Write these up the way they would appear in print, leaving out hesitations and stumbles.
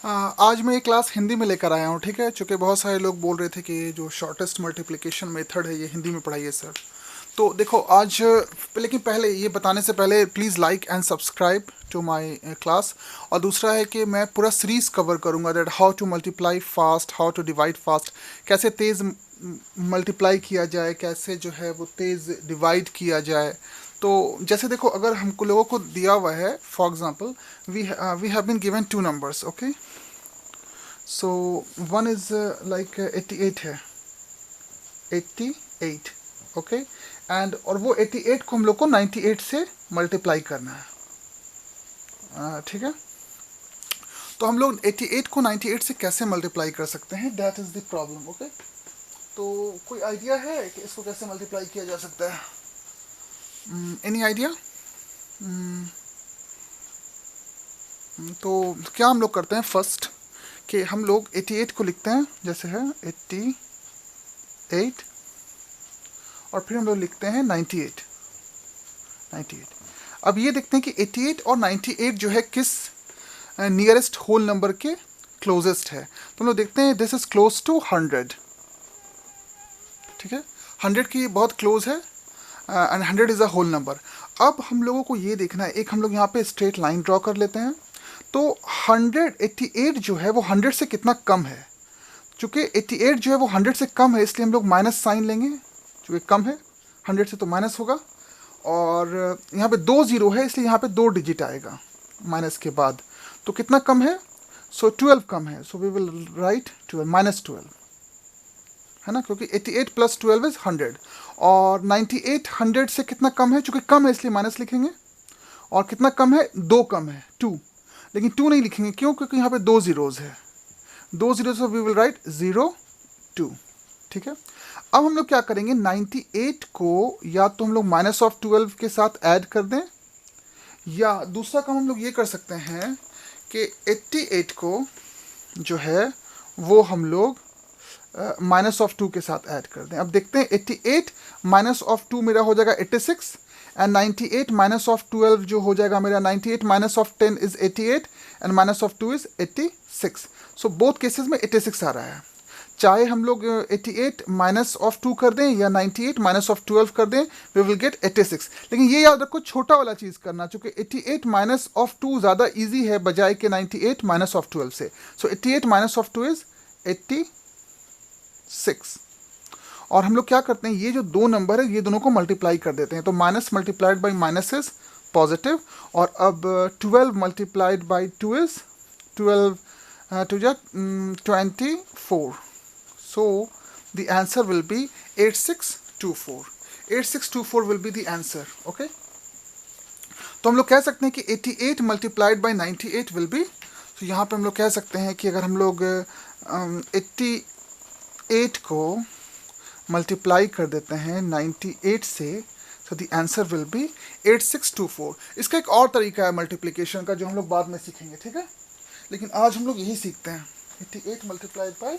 आज मैं ये क्लास हिंदी में लेकर आया हूँ, ठीक है। चूँकि बहुत सारे लोग बोल रहे थे कि जो शॉर्टेस्ट मल्टीप्लिकेशन मेथड है ये हिंदी में पढ़ाइए सर। तो देखो आज, लेकिन पहले ये बताने से पहले please like and subscribe to my class. और दूसरा है कि मैं पूरा सीरीज़ कवर करूँगा, that how to multiply fast, how to divide fast, कैसे तेज़ मल्टीप्लाई किया जाए, कैसे जो है वो तेज़ डिवाइड किया जाए। तो जैसे देखो, अगर हमको लोगों को दिया हुआ है, for example we have been given two numbers, okay. So one is like 88 है, 88, ओके। एंड और वो 88 को हम लोग को 98 से मल्टीप्लाई करना है, ठीक है। तो हम लोग 88 को 98 से कैसे मल्टीप्लाई कर सकते हैं, that is the problem, okay. तो कोई आइडिया है कि इसको कैसे मल्टीप्लाई किया जा सकता है? Any idea? तो क्या हम लोग करते हैं फर्स्ट, कि हम लोग 88 को लिखते हैं, जैसे है 88, और फिर हम लोग लिखते हैं 98। अब ये देखते हैं कि 88 और 98 जो है किस नियरेस्ट होल नंबर के क्लोजेस्ट है। तो हम लोग देखते हैं दिस इज क्लोज टू 100, ठीक है। 100 की बहुत क्लोज है, and 100 is a whole number. अब हम लोगों को ये देखना है, एक हम लोग यहाँ पे स्ट्रेट लाइन ड्रॉ कर लेते हैं। तो 188 जो है वो 100 से कितना कम है। चूँकि 88 जो है वो 100 से कम है, इसलिए हम लोग माइनस साइन लेंगे, चूँकि कम है 100 से तो माइनस होगा। और यहाँ पे 2 ज़ीरो है, इसलिए यहाँ पे 2 डिजिट आएगा माइनस के बाद। तो कितना कम है? सो 12 कम है, सो वी विल राइट 12, -12, है ना, क्योंकि 88 + 12 इज 100। और 98 100 से कितना कम है, चूँकि कम है इसलिए माइनस लिखेंगे। और कितना कम है? 2 कम है, 2। लेकिन 2 नहीं लिखेंगे, क्यों? क्योंकि यहाँ पे 2 ज़ीरोज़ है, 2 ज़ीरो, से वी विल राइट 0 2, ठीक है। अब हम लोग क्या करेंगे, 98 को या तो हम लोग -12 के साथ ऐड कर दें, या दूसरा काम हम लोग ये कर सकते हैं कि 88 को जो है वो हम लोग -2 के साथ ऐड कर दें। अब देखते हैं 88 -2 मेरा हो जाएगा 86, एंड 98 -12 जो हो जाएगा मेरा 98 -10 is 88, and -2 is 86। So both cases में 86 आ रहा है। चाहे हम लोग 88 -2 कर दें या 98 -12 कर दें, वी विल गेट 86। लेकिन ये याद रखो, छोटा वाला चीज़ करना, चूँकि 88 -2 ज़्यादा ईजी है बजाय के 98 -12 से। सो 88 -2 इज 86। और हम लोग क्या करते हैं, ये जो दो नंबर है ये दोनों को मल्टीप्लाई कर देते हैं। तो minus multiplied by minus is positive, और अब 12 multiplied by 2 is 12 to the 24. So the answer will be 8624. 8624 will be the answer, okay? तो हम लोग कह सकते हैं कि 88 मल्टीप्लाइड बाई 98 विल बी, तो यहाँ पे हम लोग कह सकते हैं कि अगर हम लोग 88 को मल्टीप्लाई कर देते हैं 98 से, तो द आंसर विल बी 8624। इसका एक और तरीका है मल्टीप्लिकेशन का जो हम लोग बाद में सीखेंगे, ठीक है। लेकिन आज हम लोग यही सीखते हैं, 88 मल्टीप्लाइड बाई।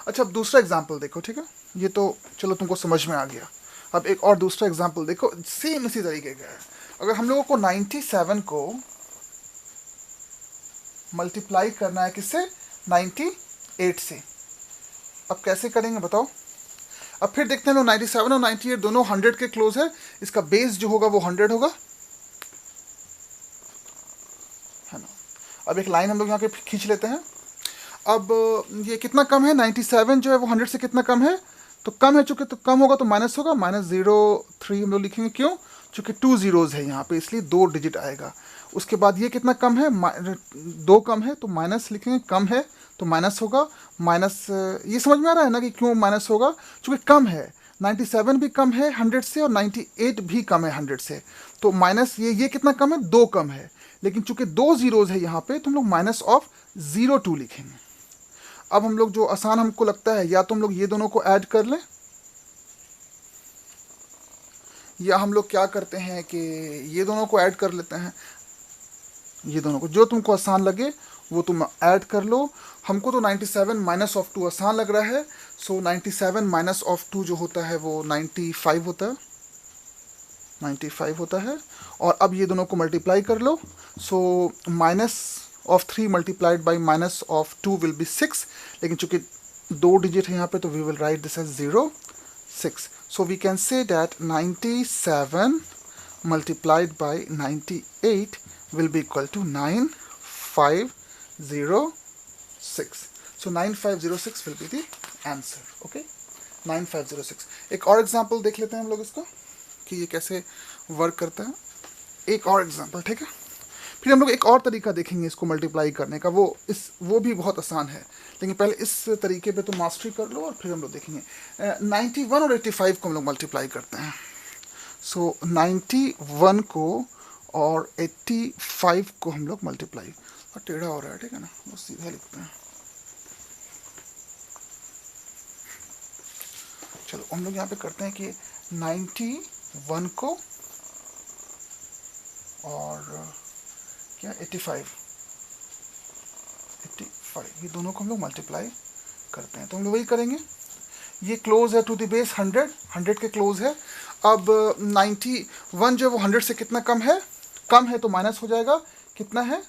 अच्छा, अब दूसरा एग्जाम्पल देखो, ठीक है। ये तो चलो तुमको समझ में आ गया। अब एक और दूसरा एग्जाम्पल देखो, सेम इसी तरीके का है। अगर हम लोगों को 97 को मल्टीप्लाई करना है किससे? 98 से। अब कैसे करेंगे बताओ? अब फिर देखते हैं लोग, 97 और 98 दोनों 100 के क्लोज है, इसका बेस जो होगा वो 100 होगा, है ना। अब एक लाइन हम लोग यहाँ पे खींच लेते हैं। अब ये कितना कम है? 97 जो है वो 100 से कितना कम है? तो कम है, चूंकि तो कम होगा तो माइनस होगा, -03 हम लोग लिखेंगे, क्यों? चूंकि 2 ज़ीरोज़ है यहाँ पे, इसलिए 2 डिजिट आएगा। उसके बाद ये कितना कम है? 2 कम है तो माइनस लिखेंगे, कम है तो माइनस होगा, माइनस। ये समझ में आ रहा है ना कि क्यों माइनस होगा? चूंकि कम है, 97 भी कम है 100 से, और 98 भी कम है 100 से, तो माइनस ये कितना कम है? 2 कम है। लेकिन चूंकि 2 ज़ीरोज़ है यहाँ पे, तो हम लोग -02 लिखेंगे। अब हम लोग जो आसान हमको लगता है, या तो हम लोग ये दोनों को ऐड कर लें, या हम लोग क्या करते हैं कि ये दोनों को ऐड कर लेते हैं। ये दोनों को जो तुमको आसान लगे वो तुम ऐड कर लो। हमको तो 97 -2 आसान लग रहा है, सो 97 -2 जो होता है वो 95 होता है, 95 होता है। और अब ये दोनों को मल्टीप्लाई कर लो, so of 3 multiplied by minus of 2 will be 6, लेकिन चूंकि 2 डिजिट है यहाँ पे तो we will write this as 0 6. So we can say that 97 multiplied by 98 will be equal to 9506. So 9506 will be the answer. Okay, 9506. एक और example देख लेते हैं हम लोग इसका कि ये कैसे वर्क करता है. एक और एग्जाम्पल, ठीक है. फिर हम लोग एक और तरीका देखेंगे इसको मल्टीप्लाई करने का, वो भी बहुत आसान है, लेकिन पहले इस तरीके पे तो मास्टरी कर लो और फिर हम लोग देखेंगे. 91 और 85 को हम लोग मल्टीप्लाई करते हैं. सो 91 को और 85 को हम लोग मल्टीप्लाई, और टेढ़ा हो रहा है, ठीक है ना, वो सीधा लिखते हैं. चलो हम लोग यहाँ पे करते हैं कि 91 को और क्या 85 ये दोनों को हम लोग मल्टीप्लाई करते हैं. तो हम लोग वही करेंगे. ये क्लोज है टू द बेस 100 के क्लोज है. अब 91 जो है वो 100 से कितना कम है तो माइनस हो जाएगा. कितना है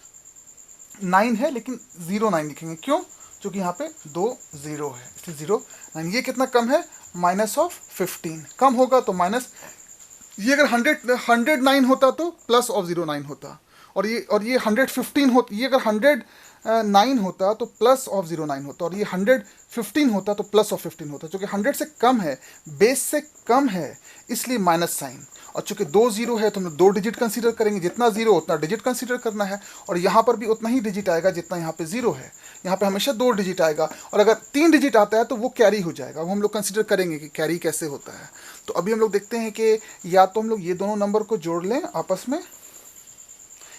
9 है, लेकिन 09 लिखेंगे. क्यों? क्योंकि यहाँ पे 2 0 है, इसलिए 09. ये कितना कम है? Minus of 15. कम होगा तो माइनस. ये अगर 109 होता तो प्लस ऑफ 09 होता, और ये 115 होता. ये अगर 109 होता तो प्लस ऑफ 09 होता, और ये 115 होता तो प्लस ऑफ 15 होता. चूँकि 100 से कम है, बेस से कम है, इसलिए माइनस साइन. और चूँकि 2 0 है तो हम 2 डिजिट कंसीडर करेंगे. जितना 0 उतना डिजिट कंसीडर करना है, और यहाँ पर भी उतना ही डिजिट आएगा जितना यहाँ पे 0 है. यहाँ पे हमेशा 2 डिजिट आएगा, और अगर 3 डिजिट आता है तो वो कैरी हो जाएगा. वो हम लोग कंसीडर करेंगे कि कैरी कैसे होता है. तो अभी हम लोग देखते हैं कि या तो हम लोग ये दोनों नंबर को जोड़ लें आपस में,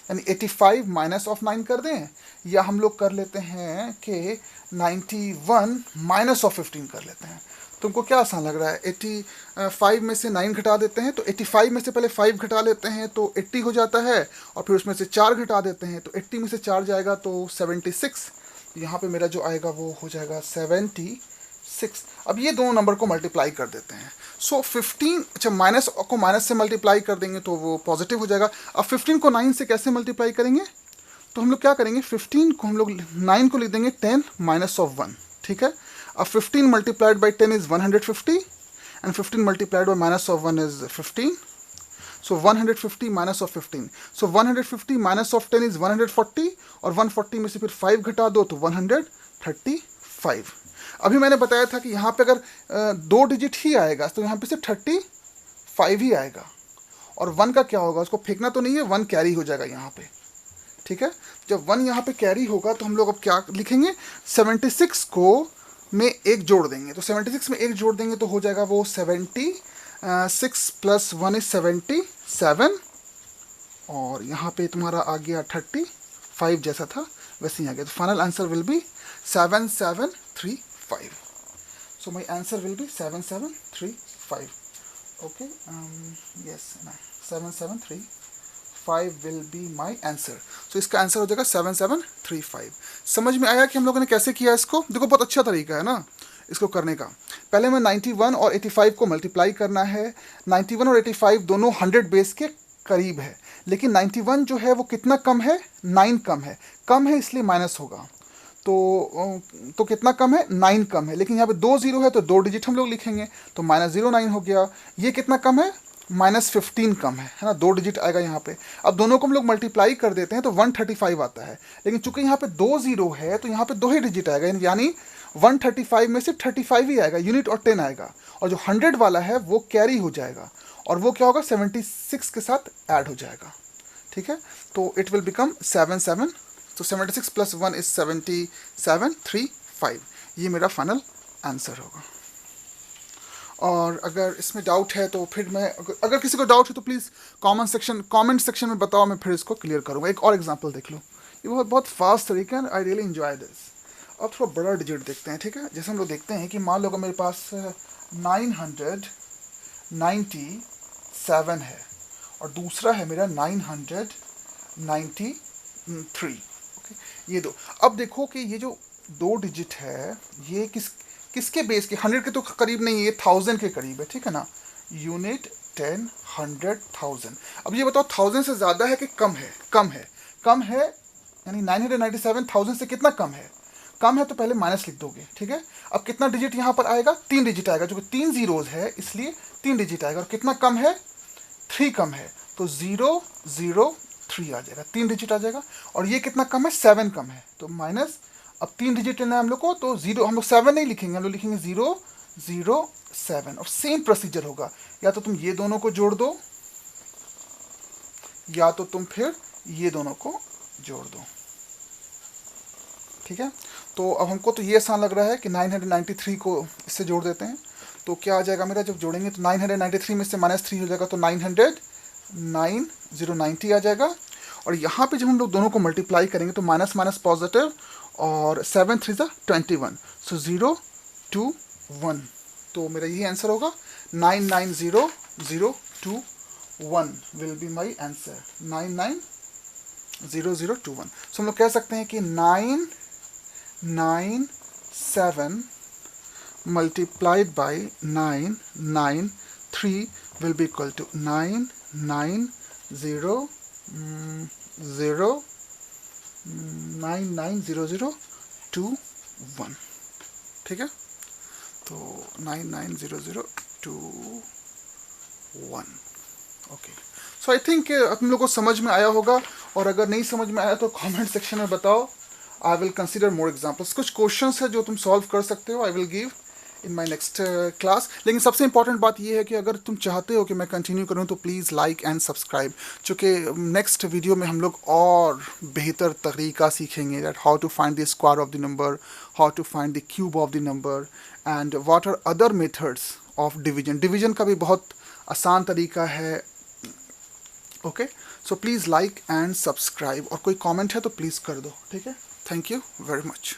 यानी 85 माइनस ऑफ 9 कर दें, या हम लोग कर लेते हैं कि 91 माइनस ऑफ 15 कर लेते हैं. तुमको क्या आसान लग रहा है? 85 में से 9 घटा देते हैं, तो 85 में से पहले 5 घटा लेते हैं तो 80 हो जाता है, और फिर उसमें से 4 घटा देते हैं तो 80 में से 4 जाएगा तो 76. यहाँ पे मेरा जो आएगा वो हो जाएगा 76. अब ये दोनों नंबर को मल्टीप्लाई कर देते हैं. सो 15, अच्छा माइनस को माइनस से मल्टीप्लाई कर देंगे तो वो पॉजिटिव हो जाएगा. अब 15 को 9 से कैसे मल्टीप्लाई करेंगे? तो हम लोग क्या करेंगे, 15 को हम लोग 9 को लिख देंगे 10 माइनस ऑफ 1, ठीक है. अब 15 multiplied by 10 is 150, and 15 multiplied by minus of 1 is 15. So 150 minus of 15. So 150 minus of 10 is 140, और 140 में से फिर 5 घटा दो तो 135. अभी मैंने बताया था कि यहाँ पे अगर 2 डिजिट ही आएगा तो यहाँ पे सिर्फ 35 ही आएगा, और 1 का क्या होगा, उसको फेंकना तो नहीं है, 1 कैरी हो जाएगा यहाँ पे, ठीक है. जब 1 यहाँ पे कैरी होगा तो हम लोग अब क्या लिखेंगे, 76 को में एक जोड़ देंगे. तो 76 में एक जोड़ देंगे तो हो जाएगा वो 76 प्लस 1 इज 77, और यहाँ पे तुम्हारा आ गया 35 जैसा था वैसे ही आ गया. तो final answer will be 7735. So my answer will be 7735. Okay, yes, 7735 will be my answer. So इसका आंसर हो जाएगा 7735. समझ में आया कि हम लोगों ने कैसे किया इसको? देखो बहुत अच्छा तरीका है ना इसको करने का. पहले हमें 91 और 85 को मल्टीप्लाई करना है. 91 और 85 दोनों 100 बेस के करीब है, लेकिन 91 जो है वो कितना कम है, 9 कम है इसलिए माइनस होगा. तो कितना कम है, 9 कम है, लेकिन यहाँ पे 2 0 है तो 2 डिजिट हम लोग लिखेंगे तो -09 हो गया. ये कितना कम है, -15 कम है ना, 2 डिजिट आएगा यहाँ पे. अब दोनों को हम लोग मल्टीप्लाई कर देते हैं तो 135 आता है, लेकिन चूंकि यहाँ पे 2 0 है तो यहाँ पे 2 ही डिजिट आएगा, यानी 135 में से 35 ही आएगा, यूनिट और 10 आएगा, और जो 100 वाला है वो कैरी हो जाएगा, और वो क्या होगा 76 के साथ ऐड हो जाएगा, ठीक है. तो इट विल बिकम 77. तो 76 प्लस 1 इज 7735. ये मेरा फाइनल आंसर होगा. और अगर इसमें डाउट है तो फिर मैं, अगर किसी को डाउट है तो प्लीज़ कमेंट सेक्शन में बताओ, मैं फिर इसको क्लियर करूँगा. एक और एग्जांपल देख लो, ये बहुत फास्ट तरीका है, आई रियली एंजॉय दिस. अब थोड़ा बड़ा डिजिट देखते हैं, ठीक है. जैसे हम लोग देखते हैं कि मान लो अगर मेरे पास 997 है और दूसरा है मेरा 993. ये दो. अब देखो कि ये जो 2 डिजिट है ये किसके बेस के, 100 के तो करीब नहीं है, ये 1000 के करीब है, ठीक है ना. यूनिट 10 100 1000. अब ये बताओ 1000 से ज़्यादा है कि कम है? कम है. यानी 997,000 से कितना कम है, कम है तो पहले माइनस लिख दोगे, ठीक है। अब कितना डिजिट यहाँ पर आएगा, 3 डिजिट आएगा, जो कि 3 जीरोज है इसलिए 3 डिजिट आएगा। और कितना कम है, 3 कम है, तो 003 आ जाएगा, 3 डिजिट आ जाएगा। और ये कितना कम है, 7 कम है, तो माइनस, अब 3 डिजिट लेना है हम लोग को, तो 0, हम लोग 7 नहीं लिखेंगे, हम लोग लिखेंगे 007। और सेम प्रोसीजर होगा, या तो तुम ये दोनों को जोड़ दो, या तो तुम फिर ये दोनों को जोड़ दो, ठीक है। तो अब हमको तो ये आसान लग रहा है कि 993 को इससे जोड़ देते हैं, तो क्या आ जाएगा मेरा, जब जोड़ेंगे तो 993 में से -3 हो जाएगा, तो 90 आ जाएगा। और यहाँ पे जब हम लोग दोनों को मल्टीप्लाई करेंगे तो माइनस माइनस पॉजिटिव, और 7 3 21, सो 021, तो मेरा यही आंसर होगा, 990021 विल बी माई आंसर, 990021। सो हम लोग कह सकते हैं कि 997 multiplied by 993 will be equal to 99021, ठीक है। तो 99021, ओके। सो आई थिंक तुम लोग को समझ में आया होगा, और अगर नहीं समझ में आया तो कमेंट सेक्शन में बताओ, I will consider more examples. कुछ क्वेश्चंस है जो तुम सॉल्व कर सकते हो, I will give in my next class. लेकिन सबसे इंपॉर्टेंट बात यह है कि अगर तुम चाहते हो कि मैं कंटिन्यू करूं तो प्लीज़ लाइक एंड सब्सक्राइब, चूँकि नेक्स्ट वीडियो में हम लोग और बेहतर तरीका सीखेंगे, that how to find the square of the number, how to find the cube of the number, and what are other methods of division. Division का भी बहुत आसान तरीका है, okay. So please like and subscribe, और कोई comment है तो प्लीज़ कर दो, ठीक है। Thank you very much.